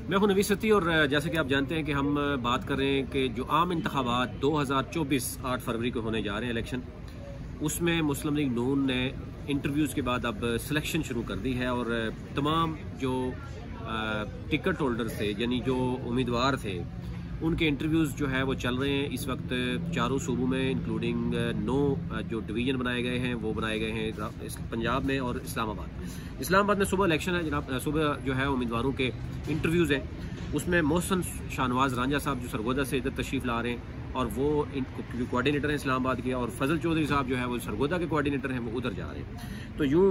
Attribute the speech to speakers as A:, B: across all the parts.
A: मैं हूं नवीद सती और जैसे कि आप जानते हैं कि हम बात कर रहे हैं कि जो आम इंतखाबात 2024 8 फरवरी को होने जा रहे हैं इलेक्शन, उसमें मुस्लिम लीग नून ने इंटरव्यूज़ के बाद अब सिलेक्शन शुरू कर दी है और तमाम जो टिकट होल्डर्स थे यानी जो उम्मीदवार थे उनके इंटरव्यूज़ जो है वो चल रहे हैं इस वक्त चारों सूबों में, इंक्लूडिंग 9 जो डिवीज़न बनाए गए हैं वो बनाए गए हैं पंजाब में और इस्लामाबाद में सुबह इलेक्शन है जनाब। सुबह जो है उम्मीदवारों के इंटरव्यूज़ हैं, उसमें मोहसन शाहनवाज रांझा साहब जो सरगोदा से इधर तशरीफ़ ला रहे हैं और वो कोऑर्डिनेटर हैं इस्लामाबाद के, और फजल चौधरी साहब जो है वो सरगोदा के कोऑर्डिनेटर हैं, वो उधर जा रहे हैं। तो यूँ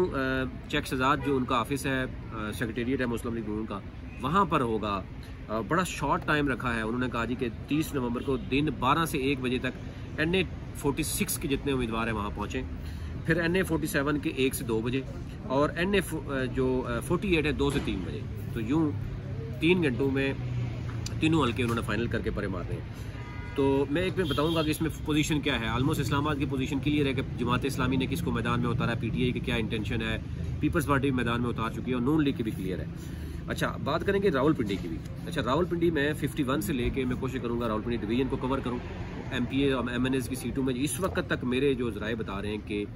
A: चेक शहजाद जो उनका ऑफिस है, सेक्रेटेरिएट है मुस्लिम लीग नून का, वहाँ पर होगा। बड़ा शॉर्ट टाइम रखा है, उन्होंने कहा जी कि 30 नवंबर को दिन 12 से 1 बजे तक NA 46 के जितने उम्मीदवार हैं वहाँ पहुँचें, फिर NA 47 के 1 से 2 बजे और NA जो 48 है 2 से 3 बजे। तो यूँ 3 घंटों में तीनों हल्के उन्होंने फाइनल करके परे मार रहे हैं। तो मैं एक में बताऊंगा कि इसमें पोजीशन क्या है। ऑलमोस्ट इस्लामाबाद की पोजीशन क्लियर है कि जमात इस्लामी ने किसको मैदान में उतारा है, PTI की क्या इंटेंशन है, पीपल्स पार्टी मैदान में उतार चुकी है और नून लीग की भी क्लियर है। अच्छा, बात करेंगे रावलपिंडी की भी। अच्छा, रावलपिंडी में 51 से लेके मैं कोशिश करूंगा रावलपिंडी डिवीजन को कवर करूं। MPA और MNS की सीटों में इस वक्त तक मेरे जो जराए बता रहे हैं कि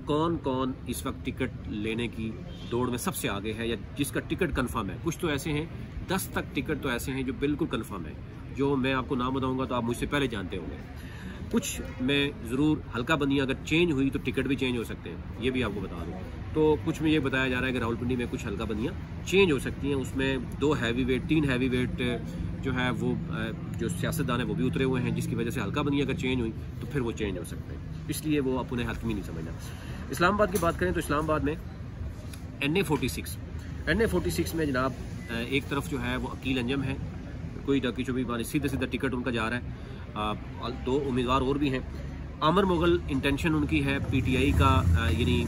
A: कौन कौन इस वक्त टिकट लेने की दौड़ में सबसे आगे है या जिसका टिकट कन्फर्म है। कुछ तो ऐसे हैं, 10 तक टिकट तो ऐसे हैं जो बिल्कुल कन्फर्म है, जो मैं आपको नाम बताऊंगा तो आप मुझसे पहले जानते होंगे। कुछ में ज़रूर हल्का बंदियाँ अगर चेंज हुई तो टिकट भी चेंज हो सकते हैं, ये भी आपको बता दूँ। तो कुछ में ये बताया जा रहा है कि रावलपिंडी में कुछ हल्का बंदियाँ चेंज हो सकती हैं, उसमें 2 हैवी वेट 3 हैवी वेट जो है वो जो सियासतदान है वो भी उतरे हुए हैं, जिसकी वजह से हल्का बंदियाँ अगर चेंज हुई तो फिर वो चेंज हो सकते हैं, इसलिए वो अपने हतमी नहीं समझना। इस्लामाबाद की बात करें तो इस्लामाबाद में NA 46 में जनाब एक तरफ जो है वो अकील अंजम है, कोई डकी चुबी मानी सीधा टिकट उनका जा रहा है। 2 उम्मीदवार और भी हैं। आमर मुगल इंटेंशन उनकी है, PTI का यानी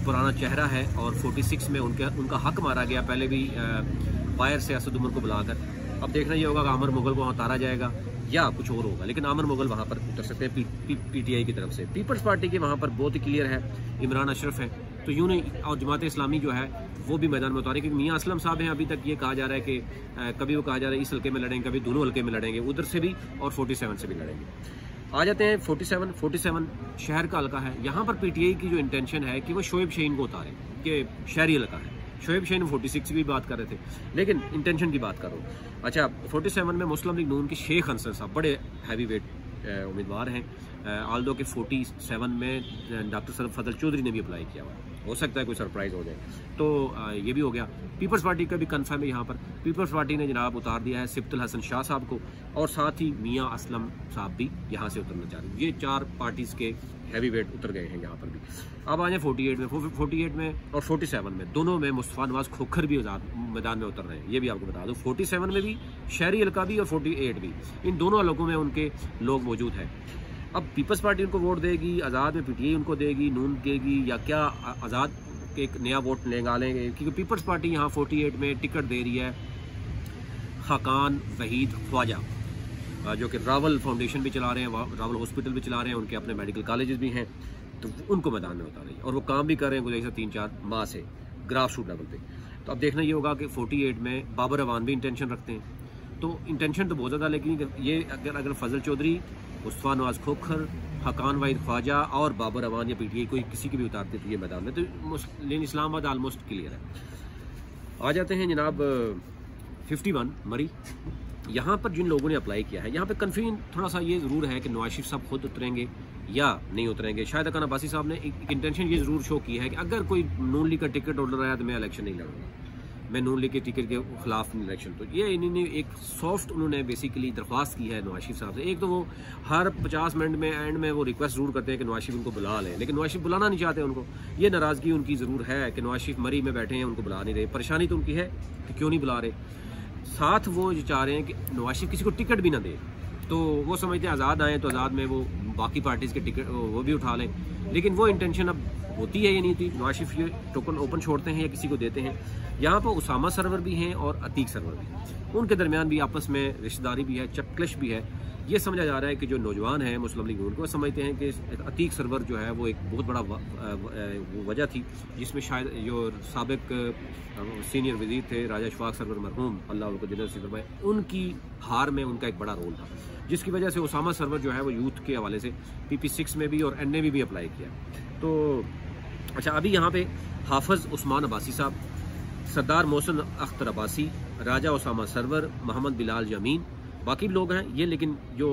A: पुराना चेहरा है और 46 में उनका हक मारा गया पहले भी बायर से असद उमर को बुलाकर। अब देखना ये होगा कि आमर मुगल को वहाँ उतारा जाएगा या कुछ और होगा, लेकिन आमर मुगल वहाँ पर उतर सकते हैं PTI की तरफ से। पीपल्स पार्टी के वहाँ पर बहुत ही क्लियर है, इमरान अशरफ है। तो यूँ नहीं, और जमात इस्लामी जो है वो भी मैदान में उतारे, क्योंकि मियाँ असलम साहब हैं। अभी तक ये कहा जा रहा है कि कभी वो कहा जा रहा है इस हल्के में लड़ेंगे, कभी दोनों हल्के में लड़ेंगे, उधर से भी और 47 से भी लड़ेंगे। आ जाते हैं 47 शहर का हल्का है। यहाँ पर PTI की जो इंटेंशन है कि वो शोएब शाहीन को उतारें, कि शहरी हल्का है। शोएब शाहीन 46 की भी बात कर रहे थे, लेकिन इंटेंशन की बात करो। अच्छा, 47 में मुस्लिम लीग नून के शेख अंसर साहब बड़े हैवी वेट उम्मीदवार हैं। आल्दो के 47 में डॉक्टर फजल चौधरी ने भी अप्लाई किया हुआ, हो सकता है कोई सरप्राइज़ हो जाए, तो ये भी हो गया। पीपल्स पार्टी का भी कन्फर्म है। यहाँ पर पीपल्स पार्टी ने जनाब उतार दिया है सिब्तुल हसन शाह साहब को, और साथ ही मियाँ असलम साहब भी यहाँ से उतरना चाह रहे हैं। ये 4 पार्टीज़ के हैवी वेट उतर गए हैं यहाँ पर भी। अब आ जाए 48 में और 47 में, दोनों में मुस्तफ़ा नवाज खोखर भी मैदान में उतर रहे हैं, ये भी आपको बता दूँ। 47 में भी शहरी हल्का भी और 48 भी, इन दोनों हलकों में उनके लोग मौजूद हैं। अब पीपल्स पार्टी उनको वोट देगी, आज़ाद में PTI उनको देगी, नून देगी, या क्या आज़ाद एक नया वोट निकालेंगे, क्योंकि पीपल्स पार्टी यहाँ 48 में टिकट दे रही है खाकान वहीद ख्वाजा, जो कि रावल फाउंडेशन भी चला रहे हैं, रावल हॉस्पिटल भी चला रहे हैं, उनके अपने मेडिकल कॉलेजेस भी हैं, तो उनको मैदान में उतार रही है और वो काम भी कर रहे हैं गुज़श्ता 3-4 माह से ग्रास रूट लेवल पे। तो अब देखना ये होगा कि 48 में बाबर अवान भी इंटेंशन रखते हैं, तो इंटेंशन तो बहुत ज़्यादा, लेकिन ये अगर फजल चौधरी, मुस्तफ़ा नवाज खोखर, हकान वाहिद ख्वाजा और बाबर अवान या PTI कोई किसी की भी उतारते थे ये मैदान में, तो लेकिन इस्लामाबाद आलमोस्ट क्लियर है। आ जाते हैं जनाब 51 मरी। यहाँ पर जिन लोगों ने अप्लाई किया है, यहाँ पे कन्फ्यूजन थोड़ा सा ये ज़रूर है कि नवाज शरीफ साहब खुद उतरेंगे या नहीं उतरेंगे। शायद अकान अब्बासी साहब ने एक इंटेंशन ये ज़रूर शो की है कि अगर कोई नून लीग का टिकट होल्डर आया तो मैं इलेक्शन नहीं लड़ूंगा, मैं नून लीग के टिकट के खिलाफ इलेक्शन। तो ये इन्होंने एक सॉफ्ट उन्होंने बेसिकली दरख्वास्त की है नवाज शरीफ साहब से। एक तो वो हर 50 मिनट में एंड में वो रिक्वेस्ट ज़रूर करते हैं कि नवाज शरीफ उनको बुला लें, लेकिन नवाज शरीफ बुलाना नहीं चाहते उनको। ये नाराज़गी उनकी ज़रूर है कि नवाज शरीफ मरी में बैठे हैं, उनको बुला नहीं रहे। परेशानी तो उनकी है कि क्यों नहीं बुला रहे। साथ वो ये चाह रहे हैं कि नवाज शरीफ किसी को टिकट भी ना दे, तो वो समझते हैं आज़ाद आएँ तो आज़ाद में वो बाकी पार्टीज़ के टिकट वो भी उठा लें। लेकिन वो इंटेंशन अब होती है या नहीं होती। नवाज शरीफ ये टोकन ओपन छोड़ते हैं या किसी को देते हैं। यहाँ पर उसामा सरवर भी हैं और अतीक सरवर भी, उनके दरमियान भी आपस में रिश्तेदारी भी है, चपकलिश भी है। ये समझा जा रहा है कि जो नौजवान हैं मुस्लिम लीग नून को समझते हैं कि अतीक सरवर जो है वो एक बहुत बड़ा वजह थी, जिसमें शायद जो साबिक सीनियर वजीर थे राजा अशफाक सरवर मरहूम अल्लाह उनको जन्नत नसीब फरमाए, उनकी हार में उनका एक बड़ा रोल था, जिसकी वजह से उसामा सरवर जो है वो यूथ के हवाले से PP6 में भी और NA में भी अप्लाई किया। तो अच्छा, अभी यहाँ पे हाफिज़ उस्मान अब्बासी साहब, सरदार मोहसिन अख्तर अब्बासी, राजा उसामा सरवर, मोहम्मद बिलाल जमीन, बाकी भी लोग हैं ये। लेकिन जो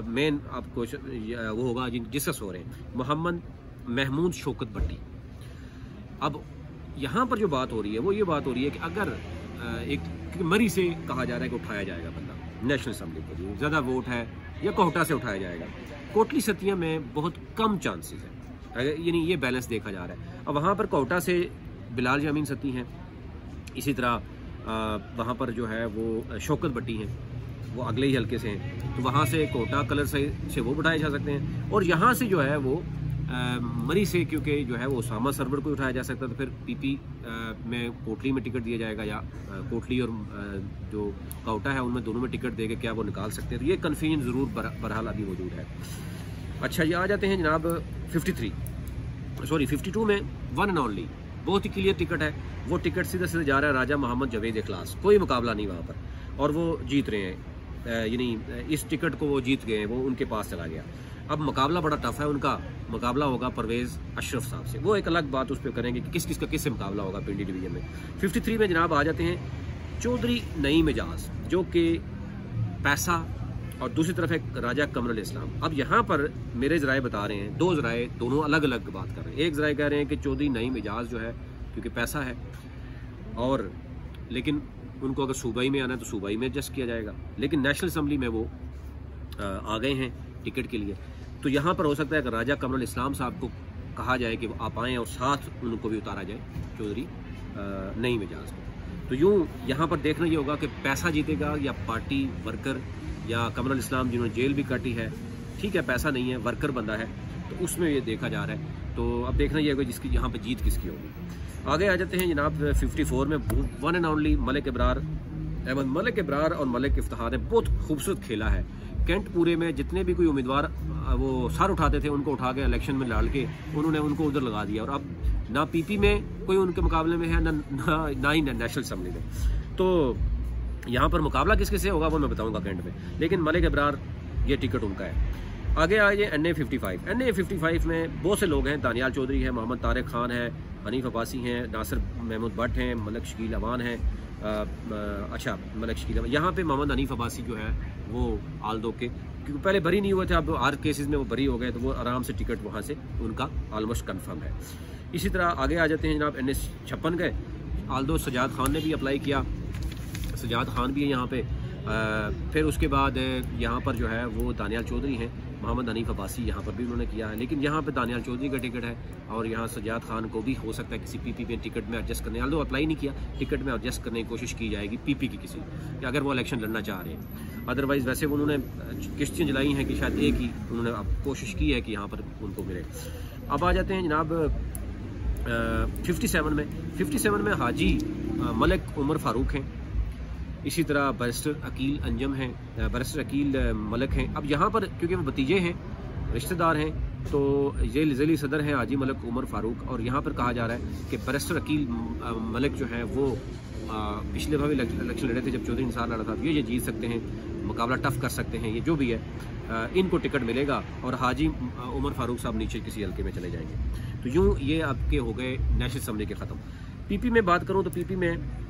A: मेन आपको वो होगा जिसका सो रहे हैं, मोहम्मद महमूद शौकत भट्टी। अब यहाँ पर जो बात हो रही है वो ये बात हो रही है कि अगर एक मरी से कहा जा रहा है कि उठाया जाएगा बंदा नेशनल असम्बली के लिए, ज़्यादा वोट है, या कोहटा से उठाया जाएगा। कोटली सतिया में बहुत कम चांसेस है, यानी ये बैलेंस देखा जा रहा है। अब वहाँ पर कोहटा से बिलाल जमीन सती हैं, इसी तरह वहाँ पर जो है वो शौकत भट्टी हैं, वो अगले ही हल्के से हैं, तो वहाँ से कोटा कलर से वो बढ़ाए जा सकते हैं। और यहाँ से जो है वो मरी से, क्योंकि जो है वो उसामा सरवर को उठाया जा सकता है, तो फिर PP में कोटली में टिकट दिया जाएगा, या कोटली और जो कोटा है उनमें दोनों में टिकट देके क्या वो निकाल सकते हैं। तो ये कन्फ्यूजन ज़रूर बहरहाल अभी मौजूद है। अच्छा, ये आ जाते हैं जनाब 52 में वन एंड ओनली बहुत ही क्लियर टिकट है। वो टिकट सीधा सीधा जा रहा है राजा मोहम्मद जवेद इखलास, कोई मुकाबला नहीं वहाँ पर, और वो जीत रहे हैं, यानी इस टिकट को वो जीत गए हैं, वो उनके पास चला गया। अब मुकाबला बड़ा टफ है, उनका मुकाबला होगा परवेज़ अशरफ साहब से, वो एक अलग बात उस पर करेंगे कि किस का किससे मुकाबला होगा पिंडी डिवीजन में। 53 में जनाब आ जाते हैं चौधरी नईम एजाज, जो कि पैसा, और दूसरी तरफ एक राजा कमरुल इस्लाम। अब यहाँ पर मेरे ज़राए बता रहे हैं, दो ज़राए दोनों अलग अलग बात कर रहे हैं। एक ज़राए कह रहे हैं कि चौधरी नईम एजाज जो है क्योंकि पैसा है, और लेकिन उनको अगर सूबाई में आना है तो सूबाई में एडजस्ट किया जाएगा, लेकिन नेशनल असम्बली में वो आ गए हैं टिकट के लिए। तो यहाँ पर हो सकता है कि राजा कमरुल इस्लाम साहब को कहा जाए कि आप आएँ और साथ उनको भी उतारा जाए चौधरी नईम एजाज को। तो यूँ यहाँ पर देखना ये होगा कि पैसा जीतेगा या पार्टी वर्कर, या कमरुल इस्लाम जिन्होंने जेल भी काटी है, ठीक है पैसा नहीं है, वर्कर बंदा है, तो उसमें ये देखा जा रहा है। तो अब देखना ये होगा जिसकी यहाँ पर जीत किसकी होगी। आगे आ जाते हैं जनाब 54 में one and only Malik Ibrar Ahmad. Malik Ibrar और मलिक इफ्तिखार ने बहुत खूबसूरत खेला है। कैंट पूरे में जितने भी कोई उम्मीदवार वो सर उठाते थे उनको उठा के इलेक्शन में डाल के उन्होंने उनको उधर लगा दिया, और अब ना PP में कोई उनके मुकाबले में है, ना ही नेशनल असम्बली में। तो यहाँ पर मुकाबला किस किससे होगा वो मैं बताऊँगा कैंट में, लेकिन मलिक इब्रार ये टिकट उनका है। आगे आइए NA 55। NA 55 में बहुत से लोग हैं, दानियाल चौधरी है, मोहम्मद तारिक खान है, हनीफ अब्बासी हैं, नासिर महमूद भट्ट हैं, मलिक शकील अवान हैं। अच्छा, मलिक शकील अवान, यहाँ पे मोहम्मद हनीफ अब्बासी जो है वो आल्दो के, क्योंकि पहले बरी नहीं हुए थे, अब हर केसेस में वो बरी हो गए, तो वो आराम से टिकट वहाँ से उनका ऑलमोस्ट कन्फर्म है। इसी तरह आगे आ जाते हैं जनाब NA 56 गए, आल्दो सजाद खान ने भी अप्लाई किया, सजाद खान भी है यहाँ पे। फिर उसके बाद यहाँ पर जो है वो दानियाल चौधरी हैं, मोहम्मद हनीफ अब्बासी यहाँ पर भी उन्होंने किया है, लेकिन यहाँ पे दानियाल चौधरी का टिकट है, और यहाँ सजाद खान को भी हो सकता है किसी PP में टिकट में एडजस्ट करने, आल्दो अप्लाई नहीं किया, टिकट में एडजस्ट करने की कोशिश की जाएगी PP की किसी, कि अगर वो इलेक्शन लड़ना चाह रहे हैं। अदरवाइज़ वैसे वो उन्होंने किश्तियाँ जलाई हैं कि शायद एक ही उन्होंने अब कोशिश की है कि यहाँ पर उनको मिले। अब आ जाते हैं जनाब 57 में हाजी मलिक उमर फारूक हैं, इसी तरह बैरिस्टर अकील अंजम हैं, बैरिस्टर अकील मलिक हैं। अब यहाँ पर क्योंकि वो भतीजे हैं, रिश्तेदार हैं, तो ये ज़िली सदर हैं हाजी मलिक उमर फारूक, और यहाँ पर कहा जा रहा है कि बैरिस्टर अकील मलिक जो हैं वो पिछले भावी इलेक्शन लड़े थे जब चौधरी निसार लड़ा था, ये जीत सकते हैं, मुकाबला टफ कर सकते हैं, ये जो भी है इनको टिकट मिलेगा, और हाजी उमर फारूक साहब नीचे किसी हल्के में चले जाएंगे। तो यूँ ये आपके हो गए नेशनल असम्बली के ख़त्म। PP में बात करूँ तो PP में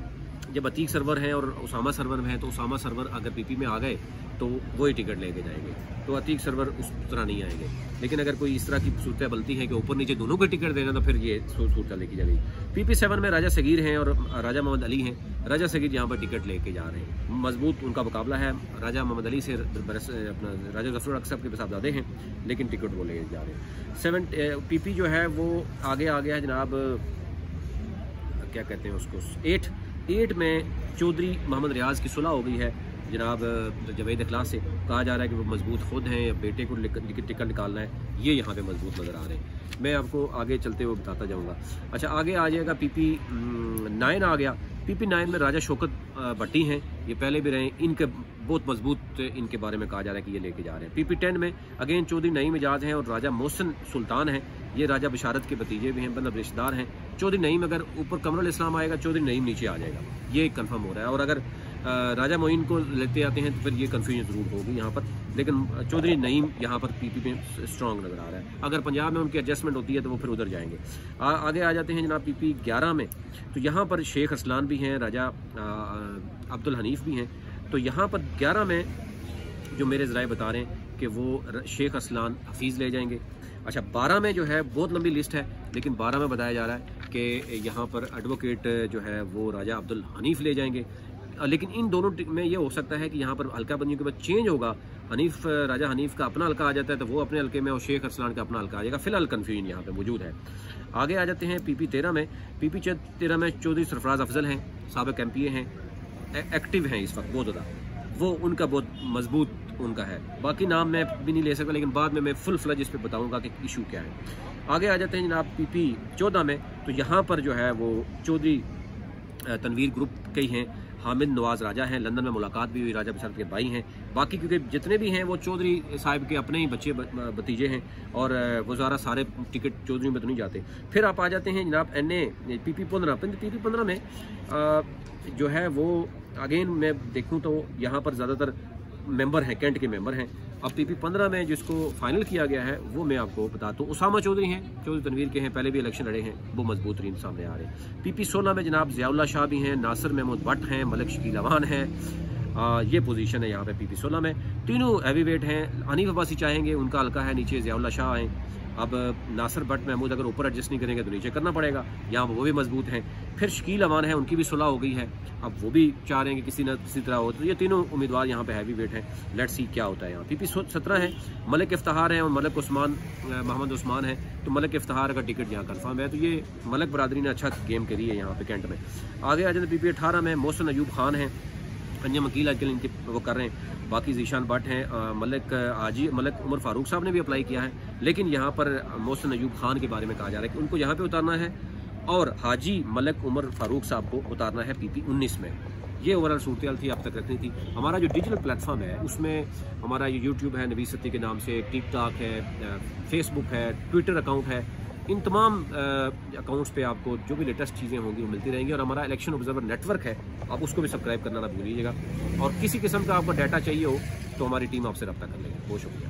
A: जब अतीक सरवर हैं और उसामा सरवर में है, तो उसामा सरवर अगर PP में आ गए तो वही टिकट लेके जाएंगे, तो अतीक सरवर उस तरह नहीं आएंगे। लेकिन अगर कोई इस तरह की सूरत बनती है कि ऊपर नीचे दोनों को टिकट देना, तो फिर ये सूरत लेके जाएगी। PP7 में राजा सगीर हैं और राजा मोहम्मद अली हैं। राजा सगीर यहाँ पर टिकट लेके जा रहे हैं, मजबूत उनका मुकाबला है। राजा मोहम्मद अली से अपना राजा जफर अक्सर के साहबजादे हैं, लेकिन टिकट वो लेके जा रहे हैं। PP जो है वो आगे आ गया है जनाब, क्या कहते हैं उसको, 8 में चौधरी मोहम्मद रियाज की सुलह हो गई है, जनाब जवेद इखलास से कहा जा रहा है कि वो मजबूत खुद हैं, या बेटे को टिकट निकालना है, ये यहाँ पे मजबूत नज़र आ रहे हैं। मैं आपको आगे चलते हुए बताता जाऊँगा। अच्छा, आगे आ जाएगा PP9 आ गया। PP9 में राजा शौकत भट्टी हैं, ये पहले भी रहे, इनके बहुत मजबूत इनके बारे में कहा जा रहा है कि ये लेके जा रहे हैं। PP10 में अगेन चौधरी नईम एजाज हैं और राजा मोहसिन सुल्तान हैं, ये राजा बशारत के भतीजे भी हैं, मतलब रिश्तेदार हैं। चौधरी नईम अगर ऊपर कमरुल इस्लाम आएगा, चौधरी नईम नीचे आ जाएगा, ये कंफर्म हो रहा है। और अगर राजा मोइन को लेते आते हैं तो फिर ये कन्फ्यूजन ज़रूर होगी यहाँ पर, लेकिन चौधरी नईम यहाँ पर PP में स्ट्रॉन्ग नज़र आ रहा है। अगर पंजाब में उनकी एडजस्टमेंट होती है तो वो फिर उधर जाएंगे। आगे आ जाते हैं जनाब PP11 में, तो यहाँ पर शेख अरसलान भी हैं, राजा अब्दुल हनीफ भी हैं। तो यहाँ पर 11 में जो मेरे ज़राए बता रहे हैं कि वो शेख अरसलान हफीज़ ले जाएंगे। अच्छा, 12 में जो है बहुत लंबी लिस्ट है, लेकिन 12 में बताया जा रहा है कि यहाँ पर एडवोकेट जो है वो राजा अब्दुल हनीफ ले जाएंगे। लेकिन इन दोनों में ये हो सकता है कि यहाँ पर हल्का बंदियों के बाद चेंज होगा। राजा हनीफ का अपना हल्का आ जाता है तो वो अपने हल्के में, और शेख अरसलान का अपना हल्का आ जाएगा। फिलहाल कन्फ्यूजन यहाँ पे मौजूद है। आगे आ जाते हैं PP13 में। PP13 में चौधरी सरफराज अफजल हैं, साबिक MPA हैं, एक्टिव हैं इस वक्त बहुत ज़्यादा, वो उनका बहुत मजबूत उनका है। बाकी नाम मैं भी नहीं ले सकता, लेकिन बाद में मैं फुल फ्लज इस पर बताऊँगा कि इशू क्या है। आगे आ जाते हैं जनाब PP14 में, तो यहाँ पर जो है वो चौधरी तनवीर ग्रुप के ही हैं, हामिद नवाज राजा हैं, लंदन में मुलाकात भी हुई, राजा बशरत के भाई हैं। बाकी क्योंकि जितने भी हैं वो चौधरी साहब के अपने ही बच्चे भतीजे हैं, और वो ज़रा सारे टिकट चौधरी में तो नहीं जाते। फिर आप आ जाते हैं जनाब PP15 में जो है वो अगेन मैं देखूँ तो यहाँ पर ज़्यादातर मेंबर हैं, कैंट के मेंबर हैं। अब PP15 में जिसको फाइनल किया गया है वो मैं आपको बताता हूँ। उसामा चौधरी हैं, चौधरी तनवीर के हैं, पहले भी इलेक्शन लड़े हैं, वो मजबूत तरीन सामने आ रहे हैं। PP16 में जनाब ज़ियाउल्लाह शाह भी हैं, नासिर महमूद भट्ट हैं, मलिक शकील अवान हैं। ये पोजीशन है यहाँ पे PP16 में। तीनों हैवी वेट हैं। हनीफ अब्बासी चाहेंगे, उनका हल्का है नीचे, ज़ियाउल्लाह शाह हैं। अब नासिर भट्ट महमूद अगर ऊपर एडजस्ट नहीं करेंगे तो नीचे करना पड़ेगा, यहाँ वो भी मजबूत हैं। फिर शकील अवान है, उनकी भी सुलह हो गई है, अब वो भी चाह रहे हैं कि किसी न किसी तरह हो। तो ये तीनों उम्मीदवार यहाँ पे हैवी वेट हैं। लेट्स सी क्या होता है यहाँ। PP17 है, मलिक इफ्तिखार हैं और मलिक उस्मान मोहम्मद उस्मान है। तो मलिक इफ्तिखार का टिकट यहाँ कन्फर्म है, तो ये मलिक बरादरी ने अच्छा गेम करी है यहाँ पे कैंट में। आगे आ जाते PP18 में मोहसिन अयूब खान हैं, अंजम अकील आजकल इनके वो कर रहे हैं। बाकी जीशान भट्ट हैं, मलिक उमर फारूक साहब ने भी अप्लाई किया है, लेकिन यहाँ पर मोहसिन अयूब खान के बारे में कहा जा रहा है कि उनको यहाँ पे उतारना है, और हाजी मलिक उमर फारूक साहब को उतारना है PP19 में। ये ओवरऑल सूरत थी, अब तक रखनी थी। हमारा जो डिजिटल प्लेटफॉर्म है उसमें हमारा ये यूट्यूब है नवीस सत्ती के नाम से, टिकटॉक है, फेसबुक है, ट्विटर अकाउंट है। इन तमाम अकाउंट्स पे आपको जो भी लेटेस्ट चीज़ें होंगी वो मिलती रहेंगी। और हमारा इलेक्शन ऑब्जर्वर नेटवर्क है, आप उसको भी सब्सक्राइब करना ना भूलिएगा। और किसी किस्म का आपको डाटा चाहिए हो तो हमारी टीम आपसे रब्ता कर लेगी। बहुत शुक्रिया।